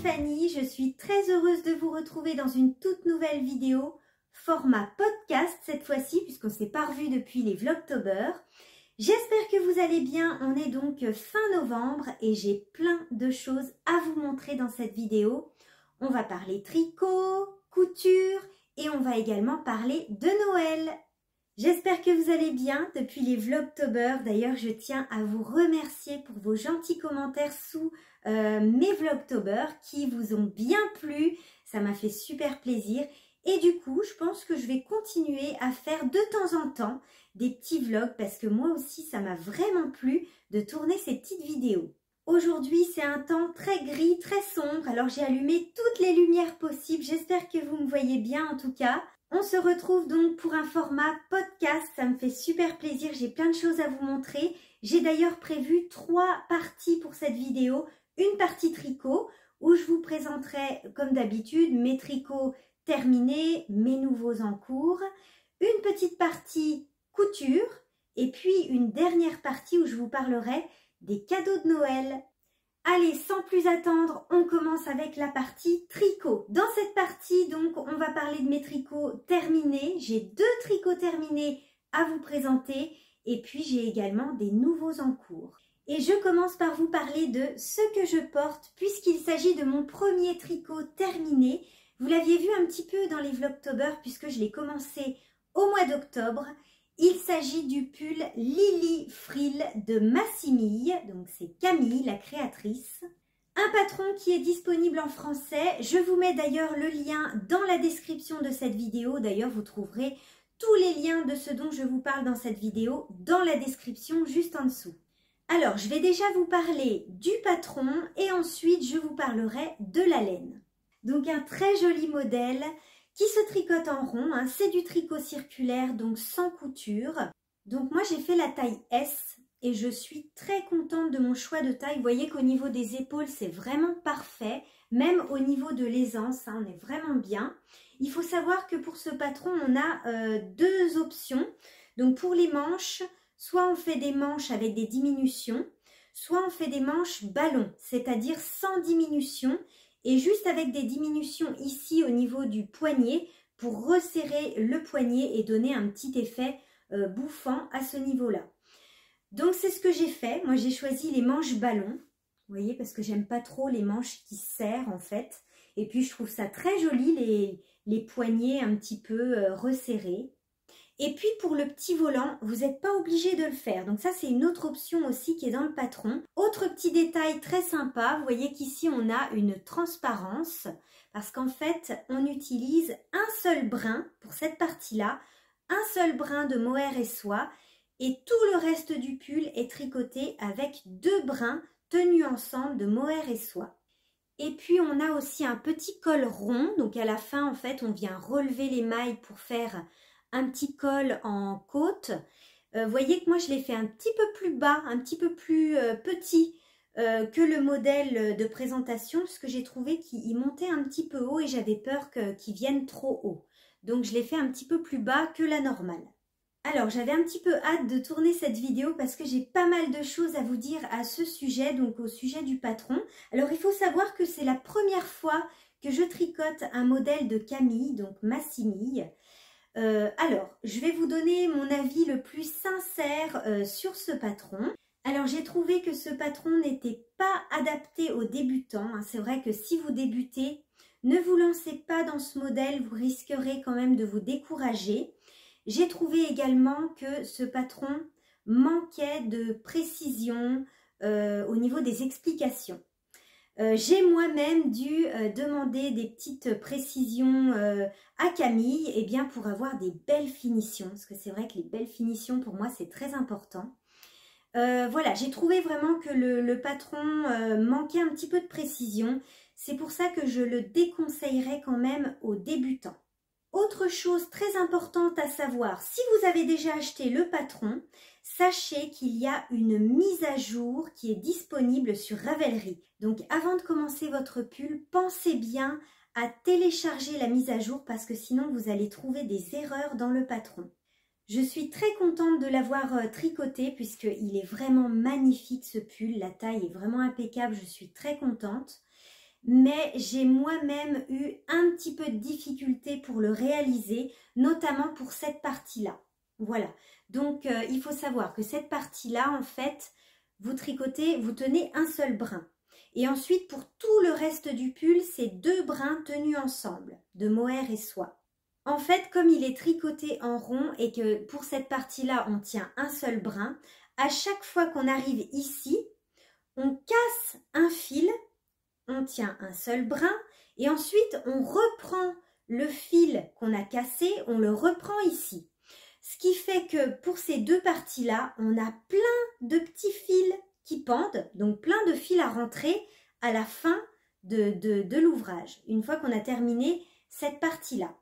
Stéphanie, je suis très heureuse de vous retrouver dans une toute nouvelle vidéo, format podcast cette fois-ci, puisqu'on ne s'est pas revu depuis les Vlogtober. J'espère que vous allez bien, on est donc fin novembre et j'ai plein de choses à vous montrer dans cette vidéo. On va parler tricot, couture et on va également parler de Noël. J'espère que vous allez bien depuis les Vlogtober. D'ailleurs, je tiens à vous remercier pour vos gentils commentaires sous mes Vlogtober qui vous ont bien plu. Ça m'a fait super plaisir. Et du coup, je pense que je vais continuer à faire de temps en temps des petits vlogs parce que moi aussi, ça m'a vraiment plu de tourner ces petites vidéos. Aujourd'hui, c'est un temps très gris, très sombre. Alors, j'ai allumé toutes les lumières possibles. J'espère que vous me voyez bien en tout cas. On se retrouve donc pour un format podcast, ça me fait super plaisir, j'ai plein de choses à vous montrer. J'ai d'ailleurs prévu 3 parties pour cette vidéo. Une partie tricot où je vous présenterai comme d'habitude mes tricots terminés, mes nouveaux en cours. Une petite partie couture et puis une dernière partie où je vous parlerai des cadeaux de Noël. Allez, sans plus attendre, on commence avec la partie tricot. Dans cette partie, donc, on va parler de mes tricots terminés. J'ai 2 tricots terminés à vous présenter et puis j'ai également des nouveaux en cours. Et je commence par vous parler de ce que je porte puisqu'il s'agit de mon premier tricot terminé. Vous l'aviez vu un petit peu dans les Vlogtober puisque je l'ai commencé au mois d'octobre. Il s'agit du pull Lily Frill de Massimille, donc c'est Camille, la créatrice. Un patron qui est disponible en français. Je vous mets d'ailleurs le lien dans la description de cette vidéo. D'ailleurs, vous trouverez tous les liens de ce dont je vous parle dans cette vidéo dans la description juste en dessous. Alors, je vais déjà vous parler du patron et ensuite je vous parlerai de la laine. Donc un très joli modèle qui se tricote en rond, hein. C'est du tricot circulaire, donc sans couture. Donc moi j'ai fait la taille S et je suis très contente de mon choix de taille. Vous voyez qu'au niveau des épaules c'est vraiment parfait, même au niveau de l'aisance, hein, on est vraiment bien. Il faut savoir que pour ce patron on a 2 options. Donc pour les manches, soit on fait des manches avec des diminutions, soit on fait des manches ballon, c'est-à-dire sans diminution. Et juste avec des diminutions ici au niveau du poignet pour resserrer le poignet et donner un petit effet bouffant à ce niveau-là. Donc c'est ce que j'ai fait. Moi j'ai choisi les manches ballon. Vous voyez, parce que j'aime pas trop les manches qui serrent en fait. Et puis je trouve ça très joli les poignets un petit peu resserrés. Et puis pour le petit volant, vous n'êtes pas obligé de le faire. Donc ça c'est une autre option aussi qui est dans le patron. Autre petit détail très sympa, vous voyez qu'ici on a une transparence. Parce qu'en fait on utilise un seul brin pour cette partie-là. Un seul brin de mohair et soie. Et tout le reste du pull est tricoté avec 2 brins tenus ensemble de mohair et soie. Et puis on a aussi un petit col rond. Donc à la fin en fait on vient relever les mailles pour faire un petit col en côte. Vous voyez que moi je l'ai fait un petit peu plus bas, un petit peu plus petit que le modèle de présentation parce que j'ai trouvé qu'il montait un petit peu haut et j'avais peur qu'il vienne trop haut. Donc je l'ai fait un petit peu plus bas que la normale. Alors j'avais un petit peu hâte de tourner cette vidéo parce que j'ai pas mal de choses à vous dire à ce sujet, donc au sujet du patron. Alors il faut savoir que c'est la première fois que je tricote un modèle de Camille, donc Massimille. Alors, je vais vous donner mon avis le plus sincère sur ce patron. Alors, j'ai trouvé que ce patron n'était pas adapté aux débutants. Hein. C'est vrai que si vous débutez, ne vous lancez pas dans ce modèle, vous risquerez quand même de vous décourager. J'ai trouvé également que ce patron manquait de précision au niveau des explications. J'ai moi-même dû demander des petites précisions à Camille pour avoir des belles finitions. Parce que c'est vrai que les belles finitions, pour moi, c'est très important. Voilà, j'ai trouvé vraiment que le patron manquait un petit peu de précision. C'est pour ça que je le déconseillerais quand même aux débutants. Autre chose très importante à savoir, si vous avez déjà acheté le patron, sachez qu'il y a une mise à jour qui est disponible sur Ravelry. Donc avant de commencer votre pull, pensez bien à télécharger la mise à jour parce que sinon vous allez trouver des erreurs dans le patron. Je suis très contente de l'avoir tricoté puisqu'il est vraiment magnifique ce pull, la taille est vraiment impeccable, je suis très contente. mais j'ai moi-même eu un petit peu de difficulté pour le réaliser, notamment pour cette partie-là. Voilà, donc il faut savoir que cette partie-là, en fait, vous tricotez, vous tenez un seul brin. Et ensuite, pour tout le reste du pull, c'est 2 brins tenus ensemble, de mohair et soie. En fait, comme il est tricoté en rond et que pour cette partie-là, on tient un seul brin, à chaque fois qu'on arrive ici, on casse un fil, on tient un seul brin et ensuite on reprend le fil qu'on a cassé, on le reprend ici. Ce qui fait que pour ces 2 parties-là, on a plein de petits fils qui pendent, donc plein de fils à rentrer à la fin de l'ouvrage, une fois qu'on a terminé cette partie-là.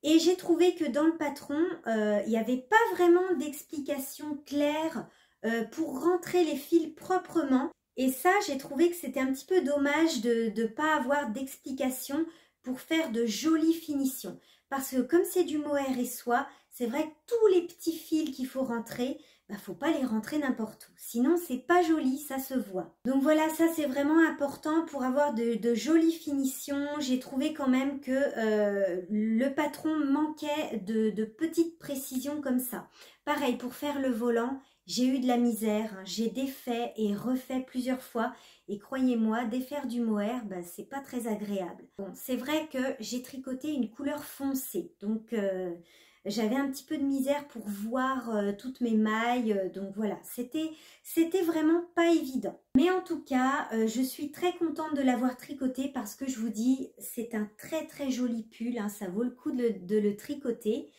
Et j'ai trouvé que dans le patron, il n'y avait pas vraiment d'explication claire pour rentrer les fils proprement. Et ça, j'ai trouvé que c'était un petit peu dommage de ne pas avoir d'explication pour faire de jolies finitions. Parce que comme c'est du mohair et soie, c'est vrai que tous les petits fils qu'il faut rentrer, bah, faut pas les rentrer n'importe où. Sinon, c'est pas joli, ça se voit. Donc voilà, ça c'est vraiment important pour avoir de jolies finitions. J'ai trouvé quand même que le patron manquait de petites précisions comme ça. Pareil, pour faire le volant, j'ai eu de la misère. Hein. J'ai défait et refait plusieurs fois. Et croyez-moi, défaire du mohair, bah, c'est pas très agréable. Bon, c'est vrai que j'ai tricoté une couleur foncée. Donc j'avais un petit peu de misère pour voir toutes mes mailles, donc voilà, c'était vraiment pas évident. Mais en tout cas, je suis très contente de l'avoir tricoté parce que je vous dis, c'est un très très joli pull, hein, ça vaut le coup de le tricoter.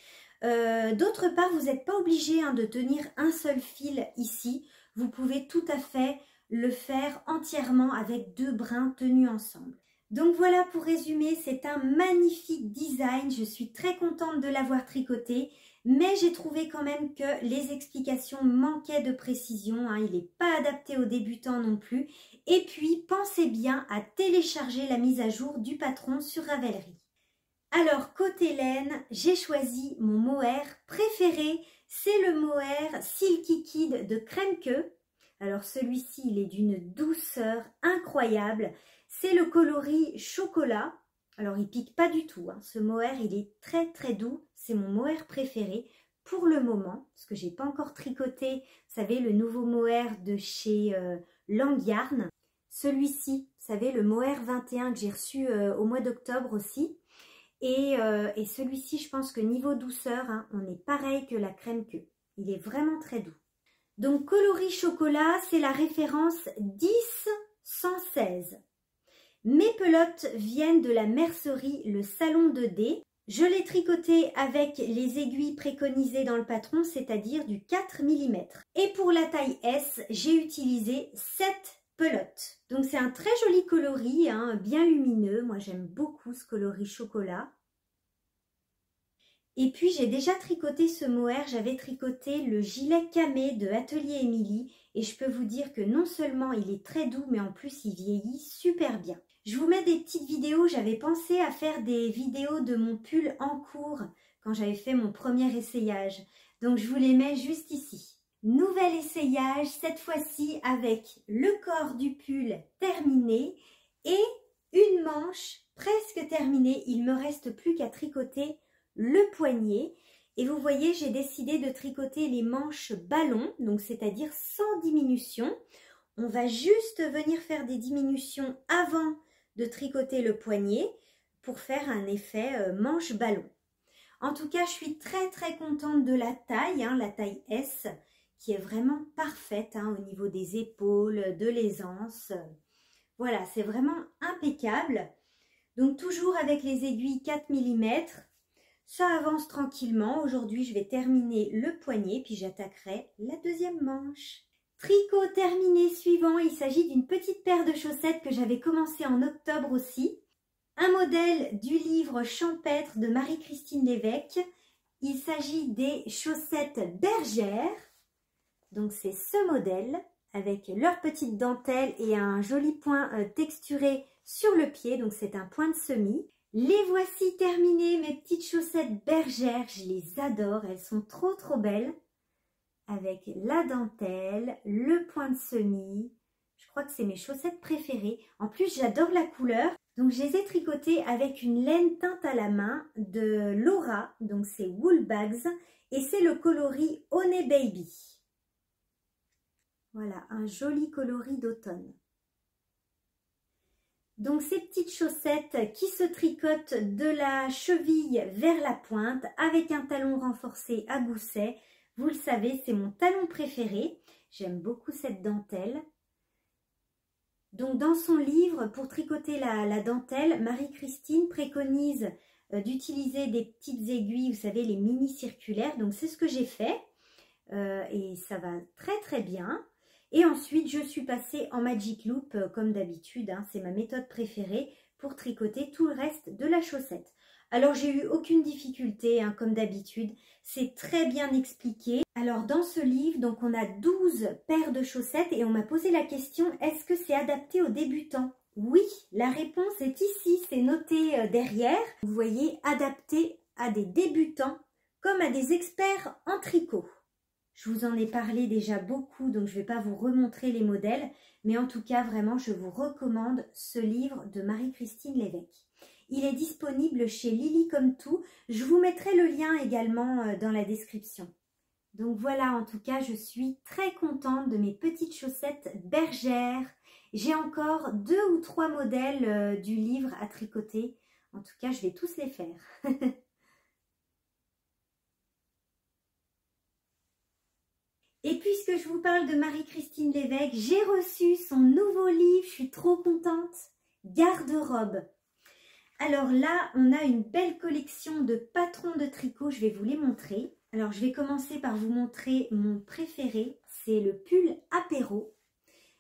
D'autre part, vous n'êtes pas obligé de tenir un seul fil ici, vous pouvez tout à fait le faire entièrement avec 2 brins tenus ensemble. Donc voilà, pour résumer, c'est un magnifique design, je suis très contente de l'avoir tricoté, mais j'ai trouvé quand même que les explications manquaient de précision, hein, il n'est pas adapté aux débutants non plus. Et puis, pensez bien à télécharger la mise à jour du patron sur Ravelry. Alors, côté laine, j'ai choisi mon mohair préféré, c'est le mohair Silky Kid de Kremke. Alors celui-ci, il est d'une douceur incroyable. C'est le coloris chocolat. Alors, il pique pas du tout. Hein. Ce mohair, il est très très doux. C'est mon mohair préféré pour le moment. Parce que j'ai pas encore tricoté, vous savez, le nouveau mohair de chez Langyarn. Celui-ci, vous savez, le mohair 21 que j'ai reçu au mois d'octobre aussi. Et celui-ci, je pense que niveau douceur, hein, on est pareil que la Kremke. Il est vraiment très doux. Donc, coloris chocolat, c'est la référence 10-116. Mes pelotes viennent de la mercerie Le Salon de D. Je l'ai tricoté avec les aiguilles préconisées dans le patron, c'est-à-dire du 4 mm. Et pour la taille S, j'ai utilisé 7 pelotes. Donc c'est un très joli coloris, hein, bien lumineux. Moi j'aime beaucoup ce coloris chocolat. Et puis j'ai déjà tricoté ce mohair, j'avais tricoté le gilet camé de Atelier Émilie. Et je peux vous dire que non seulement il est très doux, mais en plus il vieillit super bien. Je vous mets des petites vidéos, j'avais pensé à faire des vidéos de mon pull en cours quand j'avais fait mon premier essayage. Donc je vous les mets juste ici. Nouvel essayage, cette fois-ci avec le corps du pull terminé et une manche presque terminée. Il me reste plus qu'à tricoter le poignet. Et vous voyez, j'ai décidé de tricoter les manches ballon, donc c'est-à-dire sans diminution. On va juste venir faire des diminutions avant de tricoter le poignet pour faire un effet manche ballon. En tout cas, je suis très très contente de la taille, hein, la taille S, qui est vraiment parfaite hein, au niveau des épaules, de l'aisance. Voilà, c'est vraiment impeccable. Donc toujours avec les aiguilles 4 mm. Ça avance tranquillement. Aujourd'hui, je vais terminer le poignet, puis j'attaquerai la deuxième manche. Tricot terminé suivant, il s'agit d'une petite paire de chaussettes que j'avais commencé en octobre aussi. Un modèle du livre Champêtre de Marie-Christine Lévesque. Il s'agit des chaussettes bergères. Donc c'est ce modèle avec leur petite dentelle et un joli point texturé sur le pied. Donc c'est un point de semis. Les voici terminées, mes petites chaussettes bergères. Je les adore, elles sont trop trop belles. Avec la dentelle, le point de semis. Je crois que c'est mes chaussettes préférées. En plus, j'adore la couleur. Donc, je les ai tricotées avec une laine teinte à la main de Laura. Donc, c'est Wool Bags. Et c'est le coloris Honey Baby. Voilà, un joli coloris d'automne. Donc, ces petites chaussettes qui se tricotent de la cheville vers la pointe avec un talon renforcé à gousset. Vous le savez, c'est mon talon préféré. J'aime beaucoup cette dentelle. Donc, dans son livre, pour tricoter la dentelle, Marie-Christine préconise d'utiliser des petites aiguilles, vous savez, les mini circulaires. Donc, c'est ce que j'ai fait et ça va très très bien. Et ensuite, je suis passée en Magic Loop comme d'habitude. Hein, c'est ma méthode préférée pour tricoter tout le reste de la chaussette. Alors, j'ai eu aucune difficulté, hein, comme d'habitude. C'est très bien expliqué. Alors, dans ce livre, donc, on a 12 paires de chaussettes et on m'a posé la question, est-ce que c'est adapté aux débutants? Oui, la réponse est ici, c'est noté derrière. Vous voyez, adapté à des débutants comme à des experts en tricot. Je vous en ai parlé déjà beaucoup, donc je ne vais pas vous remontrer les modèles. Mais en tout cas, vraiment, je vous recommande ce livre de Marie-Christine Lévesque. Il est disponible chez Lily Comme Tout. Je vous mettrai le lien également dans la description. Donc voilà, en tout cas, je suis très contente de mes petites chaussettes bergères. J'ai encore 2 ou 3 modèles du livre à tricoter. En tout cas, je vais tous les faire. Et puisque je vous parle de Marie-Christine Lévesque, j'ai reçu son nouveau livre. Je suis trop contente. Garde-robe. Alors là, on a une belle collection de patrons de tricot. Je vais vous les montrer. Alors, je vais commencer par vous montrer mon préféré. C'est le pull apéro.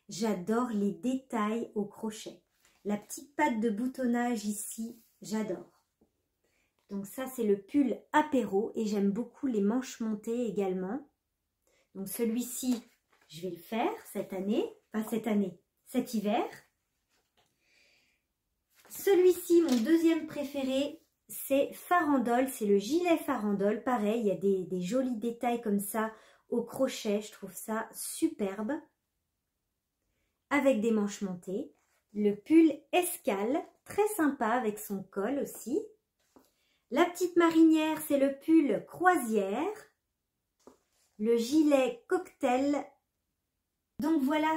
J'adore les détails au crochet. La petite patte de boutonnage ici, j'adore. Donc ça, c'est le pull apéro et j'aime beaucoup les manches montées également. Donc celui-ci, je vais le faire cette année, cet hiver. Celui-ci, mon deuxième préféré, c'est farandole, c'est le gilet farandole. Pareil, il y a des jolis détails comme ça au crochet, je trouve ça superbe. Avec des manches montées. Le pull escale, très sympa avec son col aussi. La petite marinière, c'est le pull croisière. Le gilet cocktail. Donc voilà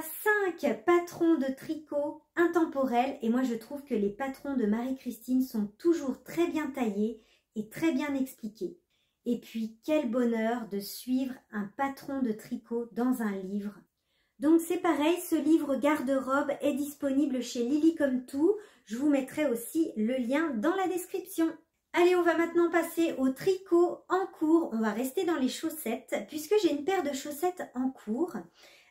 5 patrons de tricot intemporels et moi je trouve que les patrons de Marie-Christine sont toujours très bien taillés et très bien expliqués. Et puis quel bonheur de suivre un patron de tricot dans un livre. Donc c'est pareil, ce livre garde-robe est disponible chez Lily Comme Tout. Je vous mettrai aussi le lien dans la description. Allez, on va maintenant passer au tricot en cours. On va rester dans les chaussettes puisque j'ai une paire de chaussettes en cours.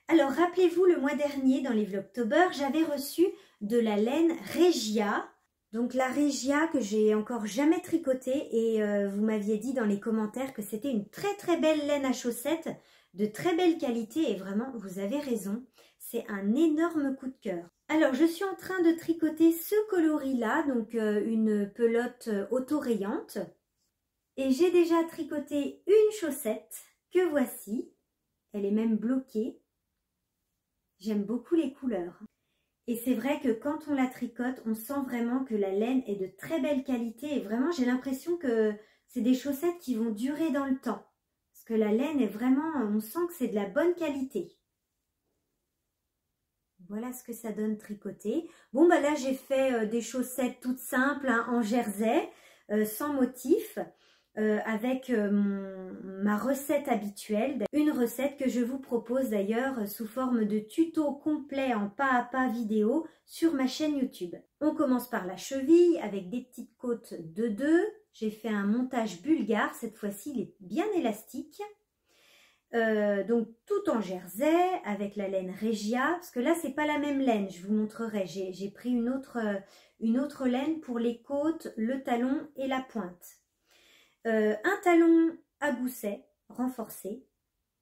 Alors, rappelez-vous, le mois dernier, dans les Vlogtober, j'avais reçu de la laine Regia. Donc, la Regia que j'ai encore jamais tricotée et vous m'aviez dit dans les commentaires que c'était une très très belle laine à chaussettes, de très belle qualité et vraiment, vous avez raison, c'est un énorme coup de cœur. Alors, je suis en train de tricoter ce coloris-là, donc une pelote auto-rayante. Et j'ai déjà tricoté une chaussette que voici. Elle est même bloquée. J'aime beaucoup les couleurs. Et c'est vrai que quand on la tricote, on sent vraiment que la laine est de très belle qualité. Et vraiment, j'ai l'impression que c'est des chaussettes qui vont durer dans le temps. Parce que la laine est vraiment, on sent que c'est de la bonne qualité. Voilà ce que ça donne tricoté. Bon, bah là, j'ai fait des chaussettes toutes simples, hein, en jersey, sans motif. Avec ma recette habituelle, une recette que je vous propose d'ailleurs sous forme de tuto complet en pas à pas vidéo sur ma chaîne YouTube. On commence par la cheville avec des petites côtes de 2. J'ai fait un montage bulgare, cette fois-ci il est bien élastique. Donc tout en jersey avec la laine Regia, parce que là c'est pas la même laine, je vous montrerai. J'ai pris une autre laine pour les côtes, le talon et la pointe. Un talon à gousset renforcé,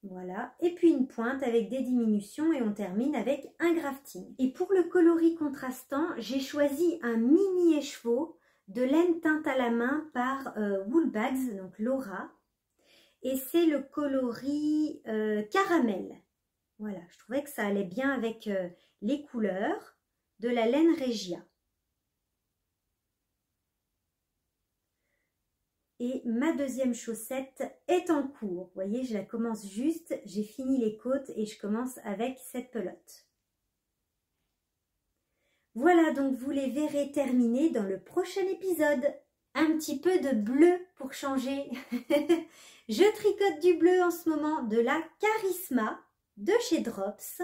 voilà, et puis une pointe avec des diminutions et on termine avec un grafting. Et pour le coloris contrastant, j'ai choisi un mini écheveau de laine teinte à la main par Wool Bags, donc Laura, et c'est le coloris caramel. Voilà, je trouvais que ça allait bien avec les couleurs de la laine Regia. Et ma deuxième chaussette est en cours. Vous voyez, je la commence juste, j'ai fini les côtes et je commence avec cette pelote. Voilà, donc vous les verrez terminer dans le prochain épisode. Un petit peu de bleu pour changer. Je tricote du bleu en ce moment, de la Charisma de chez Drops.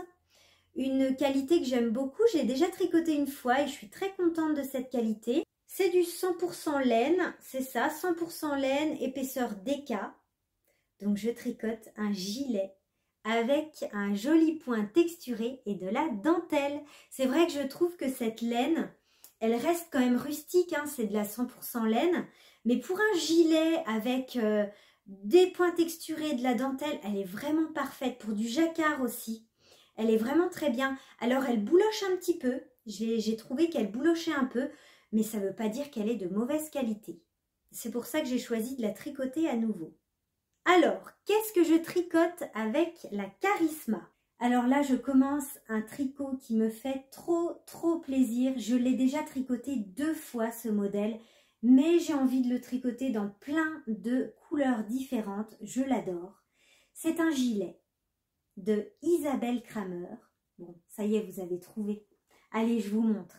Une qualité que j'aime beaucoup, j'ai déjà tricoté une fois et je suis très contente de cette qualité. C'est du 100% laine, c'est ça, 100% laine, épaisseur DK. Donc je tricote un gilet avec un joli point texturé et de la dentelle. C'est vrai que je trouve que cette laine, elle reste quand même rustique, hein, c'est de la 100% laine. Mais pour un gilet avec des points texturés, de la dentelle, elle est vraiment parfaite. Pour du jacquard aussi, elle est vraiment très bien. Alors elle bouloche un petit peu, j'ai trouvé qu'elle boulochait un peu, mais ça ne veut pas dire qu'elle est de mauvaise qualité. C'est pour ça que j'ai choisi de la tricoter à nouveau. Alors, qu'est-ce que je tricote avec la Charisma? Alors là, je commence un tricot qui me fait trop plaisir. Je l'ai déjà tricoté 2 fois ce modèle, mais j'ai envie de le tricoter dans plein de couleurs différentes. Je l'adore. C'est un gilet de Isabelle Kramer. Bon, ça y est, vous avez trouvé. Allez, je vous montre.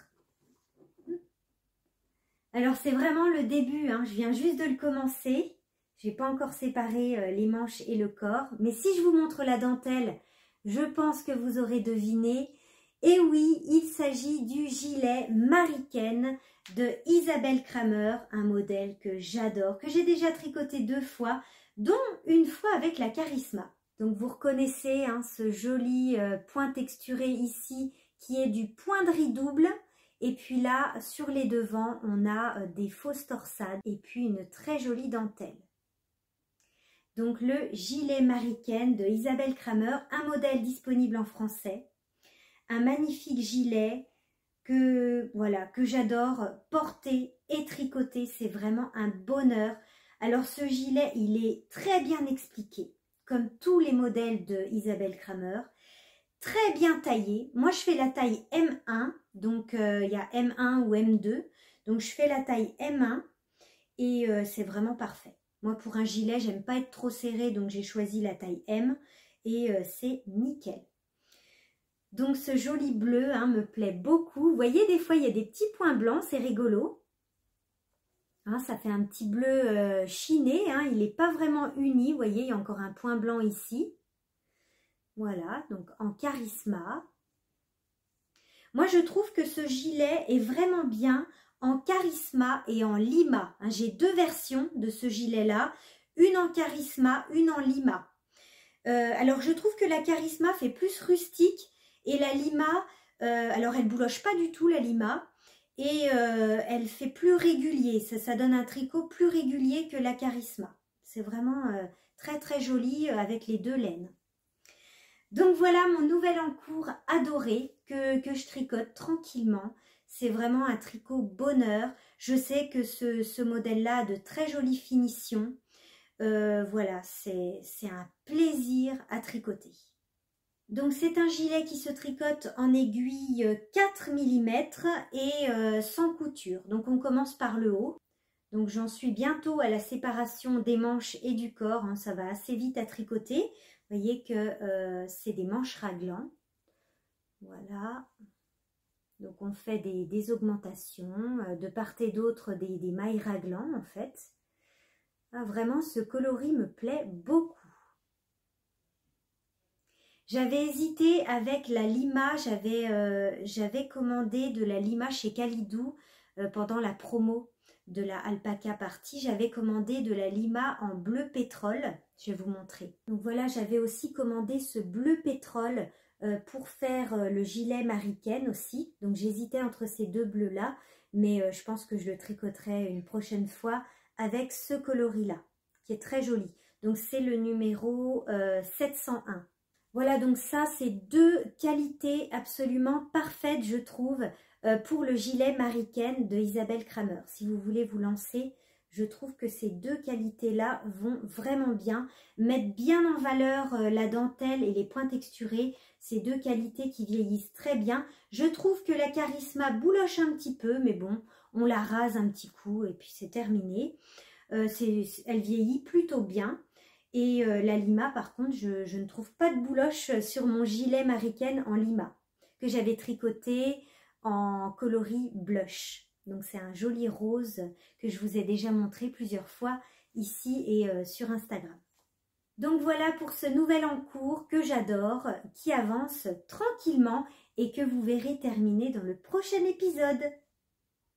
Alors, c'est vraiment le début, hein. Je viens juste de le commencer. Je n'ai pas encore séparé les manches et le corps. Mais si je vous montre la dentelle, je pense que vous aurez deviné. Et oui, il s'agit du gilet Mariken de Isabelle Kramer, un modèle que j'adore, que j'ai déjà tricoté 2 fois, dont une fois avec la Charisma. Donc vous reconnaissez hein, ce joli point texturé ici qui est du point de riz double. Et puis là, sur les devants, on a des fausses torsades et puis une très jolie dentelle. Donc le gilet Mariken de Isabelle Kramer, un modèle disponible en français. Un magnifique gilet que j'adore porter et tricoter, c'est vraiment un bonheur. Alors ce gilet, il est très bien expliqué, comme tous les modèles de Isabelle Kramer. Très bien taillé. Moi, je fais la taille M1, donc il y a M1 ou M2. Donc, je fais la taille M1 et c'est vraiment parfait. Moi, pour un gilet, j'aime pas être trop serré, donc j'ai choisi la taille M et c'est nickel. Donc, ce joli bleu hein, me plaît beaucoup. Vous voyez, des fois, il y a des petits points blancs, c'est rigolo. Hein, ça fait un petit bleu chiné, hein, il n'est pas vraiment uni. Vous voyez, il y a encore un point blanc ici. Voilà, donc en Charisma. Moi, je trouve que ce gilet est vraiment bien en Charisma et en Lima. Hein, j'ai 2 versions de ce gilet-là, une en Charisma, une en Lima. Alors, je trouve que la Charisma fait plus rustique et la Lima, alors elle bouloche pas du tout la Lima et elle fait plus régulier. Ça donne un tricot plus régulier que la Charisma. C'est vraiment très joli avec les 2 laines. Donc voilà mon nouvel encours adoré que je tricote tranquillement. C'est vraiment un tricot bonheur. Je sais que ce modèle-là a de très jolies finitions. Voilà, c'est un plaisir à tricoter. Donc c'est un gilet qui se tricote en aiguille 4 mm et sans couture. Donc on commence par le haut. Donc j'en suis bientôt à la séparation des manches et du corps. Hein, ça va assez vite à tricoter. Vous voyez que c'est des manches raglan. Voilà. Donc on fait des augmentations de part et d'autre des mailles raglan en fait. Ah, vraiment ce coloris me plaît beaucoup. J'avais hésité avec la Lima, j'avais commandé de la Lima chez Kalidou pendant la promo de la Alpaca Party. J'avais commandé de la Lima en bleu pétrole, je vais vous montrer. Donc voilà, j'avais aussi commandé ce bleu pétrole pour faire le gilet Mariken aussi. Donc j'hésitais entre ces 2 bleus là, mais je pense que je le tricoterai une prochaine fois avec ce coloris là, qui est très joli. Donc c'est le numéro 701. Voilà, donc ça, c'est 2 qualités absolument parfaites, je trouve, pour le gilet Mariken de Isabelle Kramer. Si vous voulez vous lancer, Je trouve que ces deux qualités-là vont vraiment bien, mettre bien en valeur la dentelle et les points texturés. Ces deux qualités qui vieillissent très bien. Je trouve que la Charisma bouloche un petit peu, mais bon, on la rase un petit coup et puis c'est terminé. Elle vieillit plutôt bien. Et la Lima, par contre, je ne trouve pas de bouloche sur mon gilet Mariken en Lima, que j'avais tricoté en coloris blush. Donc c'est un joli rose que je vous ai déjà montré plusieurs fois ici et sur Instagram. Donc voilà pour ce nouvel encours que j'adore, qui avance tranquillement et que vous verrez terminer dans le prochain épisode.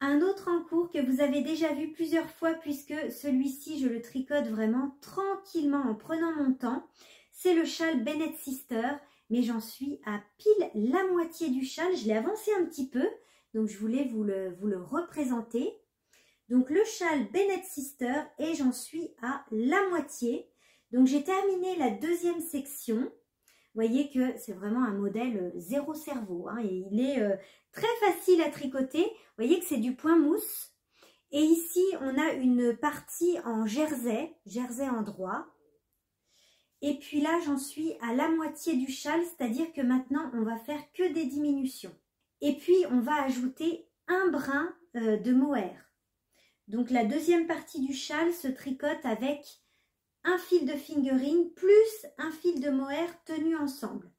Un autre encours que vous avez déjà vu plusieurs fois puisque celui-ci je le tricote vraiment tranquillement en prenant mon temps, c'est le châle Bennett Sister, mais j'en suis à pile la moitié du châle, je l'ai avancé un petit peu. Donc, je voulais vous le représenter. Donc, le châle Bennett Sister et j'en suis à la moitié. Donc, j'ai terminé la deuxième section. Vous voyez que c'est vraiment un modèle zéro cerveau. Hein, et il est très facile à tricoter. Vous voyez que c'est du point mousse. Et ici, on a une partie en jersey endroit. Et puis là, j'en suis à la moitié du châle, c'est-à-dire que maintenant, on va faire que des diminutions. Et puis, on va ajouter un brin de mohair. Donc, la deuxième partie du châle se tricote avec un fil de fingering plus un fil de mohair tenus ensemble.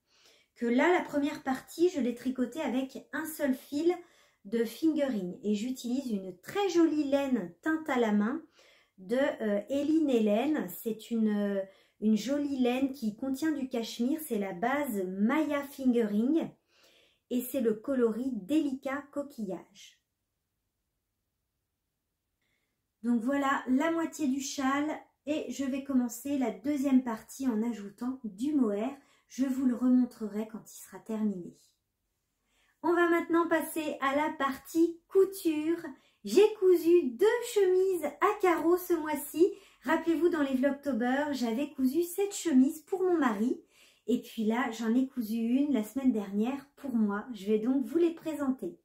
Que là, la première partie, je l'ai tricotée avec un seul fil de fingering. Et j'utilise une très jolie laine teinte à la main de Eline Hélène. C'est une jolie laine qui contient du cachemire. C'est la base Maya Fingering. Et c'est le coloris délicat coquillage. Donc voilà la moitié du châle et je vais commencer la deuxième partie en ajoutant du mohair. Je vous le remontrerai quand il sera terminé. On va maintenant passer à la partie couture. J'ai cousu 2 chemises à carreaux ce mois-ci. Rappelez-vous, dans les Vlogtober, j'avais cousu cette chemise pour mon mari. Et puis là, j'en ai cousu une la semaine dernière pour moi. Je vais donc vous les présenter.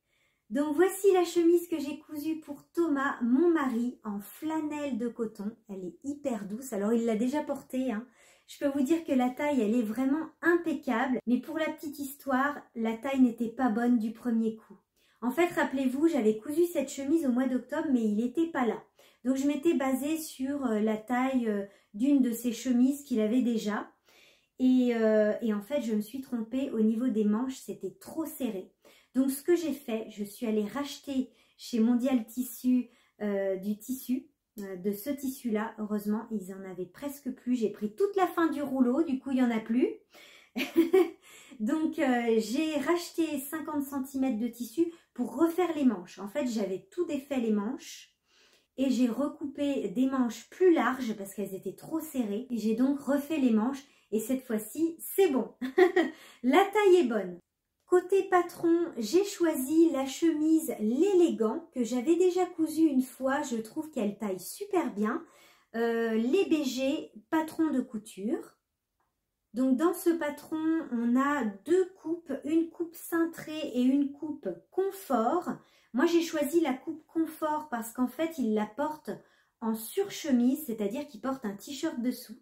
Donc voici la chemise que j'ai cousue pour Thomas, mon mari, en flanelle de coton. Elle est hyper douce. Alors il l'a déjà portée. Hein. Je peux vous dire que la taille, elle est vraiment impeccable. Mais pour la petite histoire, la taille n'était pas bonne du premier coup. En fait, rappelez-vous, j'avais cousu cette chemise au mois d'octobre, mais il n'était pas là. Donc je m'étais basée sur la taille d'une de ces chemises qu'il avait déjà. Et en fait, je me suis trompée au niveau des manches, c'était trop serré. Donc, ce que j'ai fait, je suis allée racheter chez Mondial Tissu du tissu, de ce tissu-là. Heureusement, ils en avaient presque plus. J'ai pris toute la fin du rouleau, du coup, il n'y en a plus. Donc, j'ai racheté 50 cm de tissu pour refaire les manches. En fait, j'avais tout défait les manches. Et j'ai recoupé des manches plus larges parce qu'elles étaient trop serrées. Et j'ai donc refait les manches. Et cette fois-ci, c'est bon. La taille est bonne. Côté patron, j'ai choisi la chemise l'élégant que j'avais déjà cousue une fois. Je trouve qu'elle taille super bien. Les BG patron de couture. Donc dans ce patron, on a 2 coupes, une coupe cintrée et une coupe confort. Moi j'ai choisi la coupe confort parce qu'en fait il la porte en surchemise, c'est-à-dire qu'il porte un t-shirt dessous.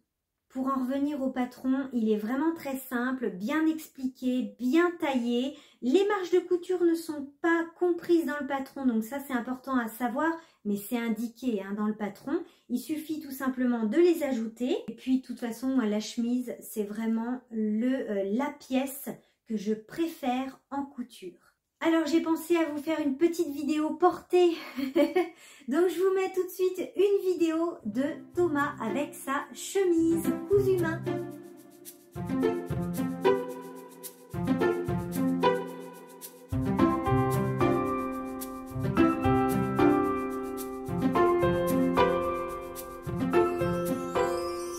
Pour en revenir au patron, il est vraiment très simple, bien expliqué, bien taillé. Les marges de couture ne sont pas comprises dans le patron, donc ça c'est important à savoir, mais c'est indiqué dans le patron. Il suffit tout simplement de les ajouter. Et puis de toute façon, moi, la chemise, c'est vraiment la pièce que je préfère en couture. Alors j'ai pensé à vous faire une petite vidéo portée, donc je vous mets tout de suite une vidéo de Thomas avec sa chemise cousue main.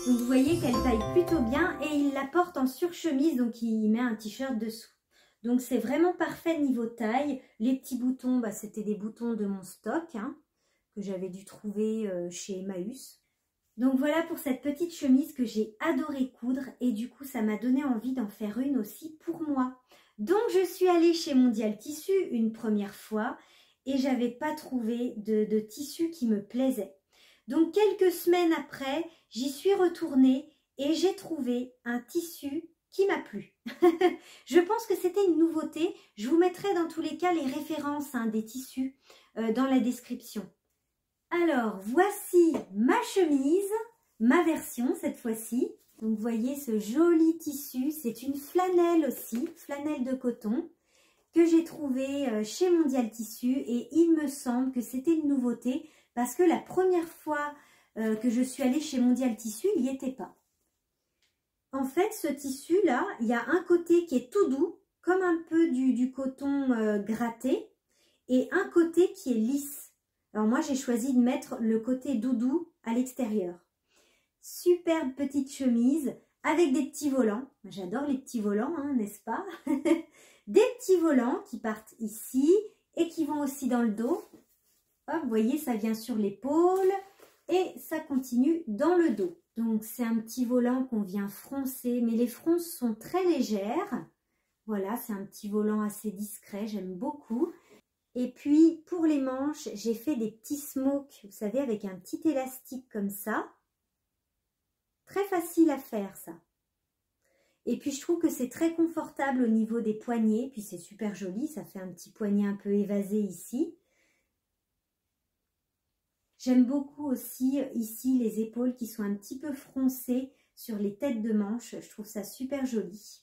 Donc vous voyez qu'elle taille plutôt bien et il la porte en surchemise, donc il met un t-shirt dessous. Donc c'est vraiment parfait niveau taille. Les petits boutons, c'était des boutons de mon stock que j'avais dû trouver chez Emmaüs. Donc voilà pour cette petite chemise que j'ai adoré coudre et du coup ça m'a donné envie d'en faire une aussi pour moi. Donc je suis allée chez Mondial Tissu une première fois et j'avais pas trouvé de tissu qui me plaisait. Donc quelques semaines après, j'y suis retournée et j'ai trouvé un tissu qui m'a plu. Je pense que c'était une nouveauté. Je vous mettrai dans tous les cas les références des tissus dans la description. Alors, voici ma chemise, ma version cette fois-ci. Donc, vous voyez ce joli tissu. C'est une flanelle aussi, flanelle de coton, que j'ai trouvé chez Mondial Tissu. Et il me semble que c'était une nouveauté parce que la première fois que je suis allée chez Mondial Tissu, il n'y était pas. En fait, ce tissu-là, il y a un côté qui est tout doux, comme un peu du coton gratté, et un côté qui est lisse. Alors moi, j'ai choisi de mettre le côté doudou à l'extérieur. Superbe petite chemise avec des petits volants. J'adore les petits volants, hein, n'est-ce pas? Des petits volants qui partent ici et qui vont aussi dans le dos. Hop, vous voyez, ça vient sur l'épaule et ça continue dans le dos. Donc, c'est un petit volant qu'on vient froncer, mais les fronces sont très légères. Voilà, c'est un petit volant assez discret, j'aime beaucoup. Et puis, pour les manches, j'ai fait des petits smokes, vous savez, avec un petit élastique comme ça. Très facile à faire, ça. Et puis, je trouve que c'est très confortable au niveau des poignets. Puis, c'est super joli, ça fait un petit poignet un peu évasé ici. J'aime beaucoup aussi ici les épaules qui sont un petit peu froncées sur les têtes de manches. Je trouve ça super joli.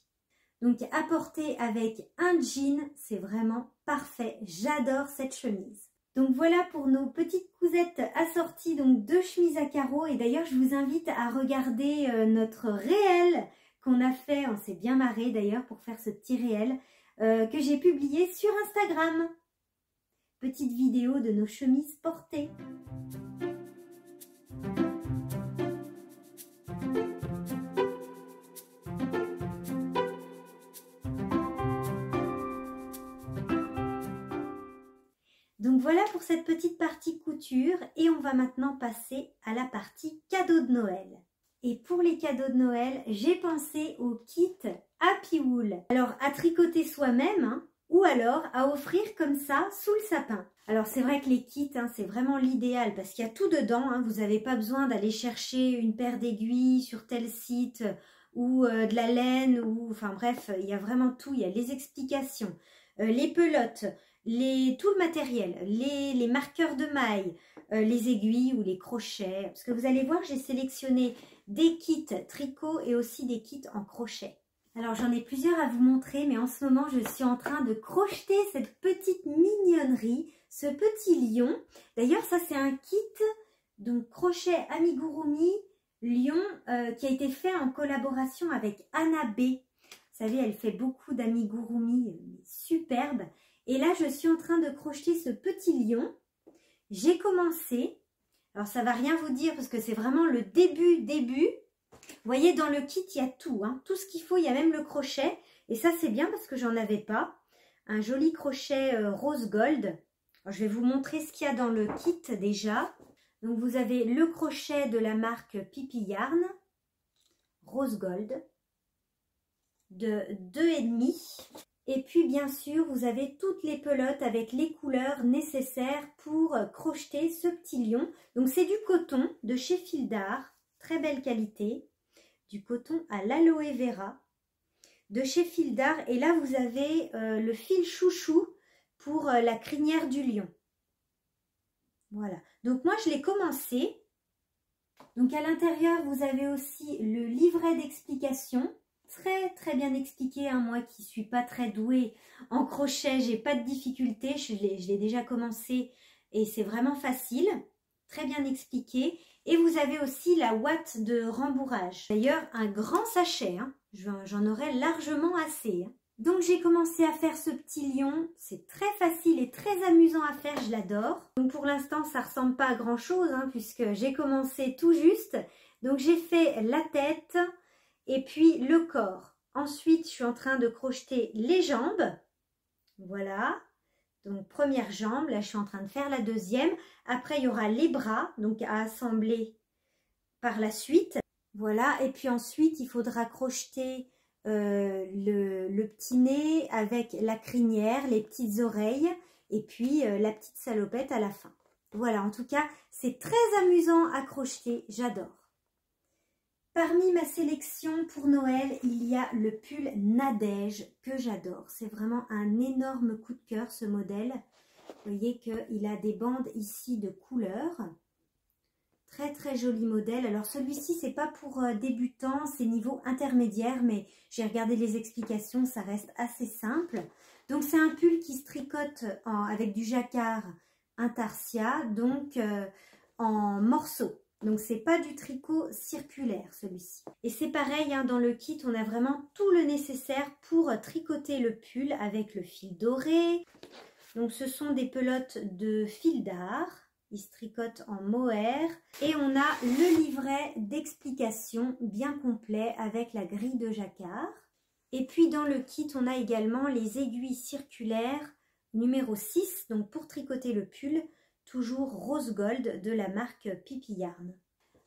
Donc à porter avec un jean, c'est vraiment parfait. J'adore cette chemise. Donc voilà pour nos petites cousettes assorties donc de chemises à carreaux. Et d'ailleurs je vous invite à regarder notre réel qu'on a fait. On s'est bien marré d'ailleurs pour faire ce petit réel que j'ai publié sur Instagram. Petite vidéo de nos chemises portées. Donc voilà pour cette petite partie couture et on va maintenant passer à la partie cadeaux de Noël. Et pour les cadeaux de Noël, j'ai pensé au kit Happy Wool. Alors à tricoter soi-même, hein, ou alors à offrir comme ça sous le sapin. Alors c'est vrai que les kits, c'est vraiment l'idéal parce qu'il y a tout dedans. Vous n'avez pas besoin d'aller chercher une paire d'aiguilles sur tel site ou de la laine. Enfin bref, il y a vraiment tout. Il y a les explications, les pelotes, tout le matériel, les marqueurs de mailles, les aiguilles ou les crochets. Parce que vous allez voir, j'ai sélectionné des kits tricot et aussi des kits en crochet. Alors j'en ai plusieurs à vous montrer, mais en ce moment je suis en train de crocheter cette petite mignonnerie, ce petit lion. D'ailleurs ça c'est un kit, donc crochet amigurumi lion qui a été fait en collaboration avec Anna B. Vous savez, elle fait beaucoup d'amigurumi, superbe. Et là je suis en train de crocheter ce petit lion. J'ai commencé, alors ça va rien vous dire parce que c'est vraiment le début. Vous voyez, dans le kit, il y a tout, tout ce qu'il faut, il y a même le crochet. Et ça, c'est bien parce que j'en avais pas. Un joli crochet rose gold. Alors, je vais vous montrer ce qu'il y a dans le kit déjà. Donc, vous avez le crochet de la marque Pipi Yarn, rose gold, de 2,5. Et puis, bien sûr, vous avez toutes les pelotes avec les couleurs nécessaires pour crocheter ce petit lion. Donc, c'est du coton de chez Fil d'Art, très belle qualité. Du coton à l'aloe vera de chez Fil d'Art. Et là, vous avez le fil chouchou pour la crinière du lion. Voilà. Donc, moi, je l'ai commencé. Donc, à l'intérieur, vous avez aussi le livret d'explication. Très bien expliqué. Moi qui ne suis pas très douée en crochet, j'ai pas de difficulté. Je l'ai déjà commencé et c'est vraiment facile. Très bien expliqué. Et vous avez aussi la ouate de rembourrage. D'ailleurs, un grand sachet. J'en aurai largement assez. Donc, j'ai commencé à faire ce petit lion. C'est très facile et très amusant à faire. Je l'adore. Donc, pour l'instant, ça ne ressemble pas à grand-chose puisque j'ai commencé tout juste. Donc, j'ai fait la tête et puis le corps. Ensuite, je suis en train de crocheter les jambes. Voilà. Donc, première jambe, là je suis en train de faire la deuxième. Après, il y aura les bras, donc à assembler par la suite. Voilà, et puis ensuite, il faudra crocheter le petit nez avec la crinière, les petites oreilles et puis la petite salopette à la fin. Voilà, en tout cas, c'est très amusant à crocheter, j'adore. Parmi ma sélection pour Noël, il y a le pull Nadège que j'adore. C'est vraiment un énorme coup de cœur ce modèle. Vous voyez qu'il a des bandes ici de couleurs. Très très joli modèle. Alors celui-ci, c'est pas pour débutants, c'est niveau intermédiaire, mais j'ai regardé les explications, ça reste assez simple. Donc c'est un pull qui se tricote avec du jacquard intarsia, donc en morceaux. Donc c'est pas du tricot circulaire celui-ci. Et c'est pareil, hein, dans le kit, on a vraiment tout le nécessaire pour tricoter le pull avec le fil doré. Donc ce sont des pelotes de fil d'art. Il se tricote en mohair. Et on a le livret d'explication bien complet avec la grille de jacquard. Et puis dans le kit, on a également les aiguilles circulaires numéro 6. Donc pour tricoter le pull, toujours rose gold de la marque Pipi Yarn.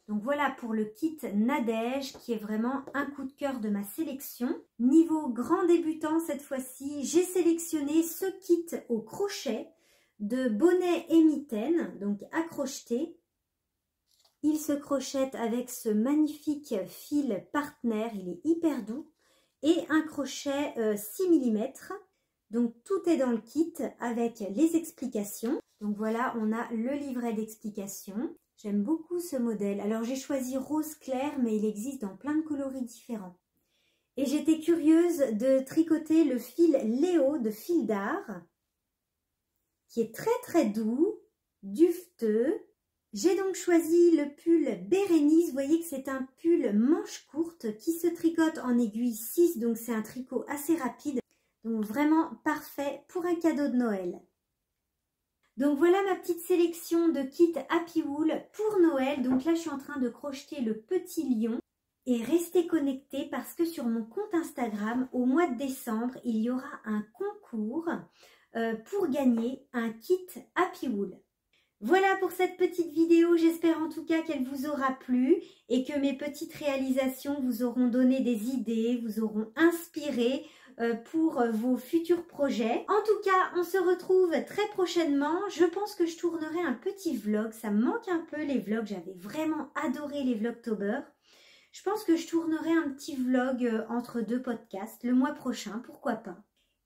Donc voilà pour le kit Nadège qui est vraiment un coup de cœur de ma sélection. Niveau grand débutant cette fois-ci, j'ai sélectionné ce kit au crochet de bonnet et mitaine, donc à crocheter. Il se crochette avec ce magnifique fil Partner, il est hyper doux, et un crochet 6 mm. Donc tout est dans le kit avec les explications. Donc voilà, on a le livret d'explications. J'aime beaucoup ce modèle. Alors j'ai choisi rose clair, mais il existe dans plein de coloris différents. Et j'étais curieuse de tricoter le fil Léo de fil d'art, qui est très très doux, duveteux. J'ai donc choisi le pull Bérénice. Vous voyez que c'est un pull manche courte qui se tricote en aiguille 6, donc c'est un tricot assez rapide. Donc vraiment parfait pour un cadeau de Noël. Donc voilà ma petite sélection de kits Happy Wool pour Noël. Donc là je suis en train de crocheter le petit lion. Et restez connectés parce que sur mon compte Instagram, au mois de décembre, il y aura un concours pour gagner un kit Happy Wool. Voilà pour cette petite vidéo, j'espère en tout cas qu'elle vous aura plu et que mes petites réalisations vous auront donné des idées, vous auront inspiré pour vos futurs projets. En tout cas, on se retrouve très prochainement. Je pense que je tournerai un petit vlog, ça me manque un peu les vlogs, j'avais vraiment adoré les Vlogtober. Je pense que je tournerai un petit vlog entre deux podcasts le mois prochain, pourquoi pas.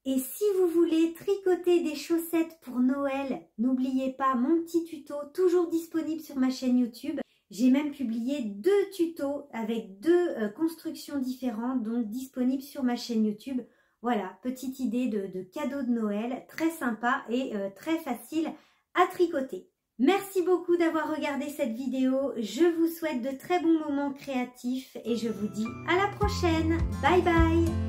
Et si vous voulez tricoter des chaussettes pour Noël, n'oubliez pas mon petit tuto, toujours disponible sur ma chaîne YouTube. J'ai même publié 2 tutos avec 2 constructions différentes, donc disponibles sur ma chaîne YouTube. Voilà, petite idée de cadeau de Noël, très sympa et très facile à tricoter. Merci beaucoup d'avoir regardé cette vidéo. Je vous souhaite de très bons moments créatifs et je vous dis à la prochaine. Bye bye!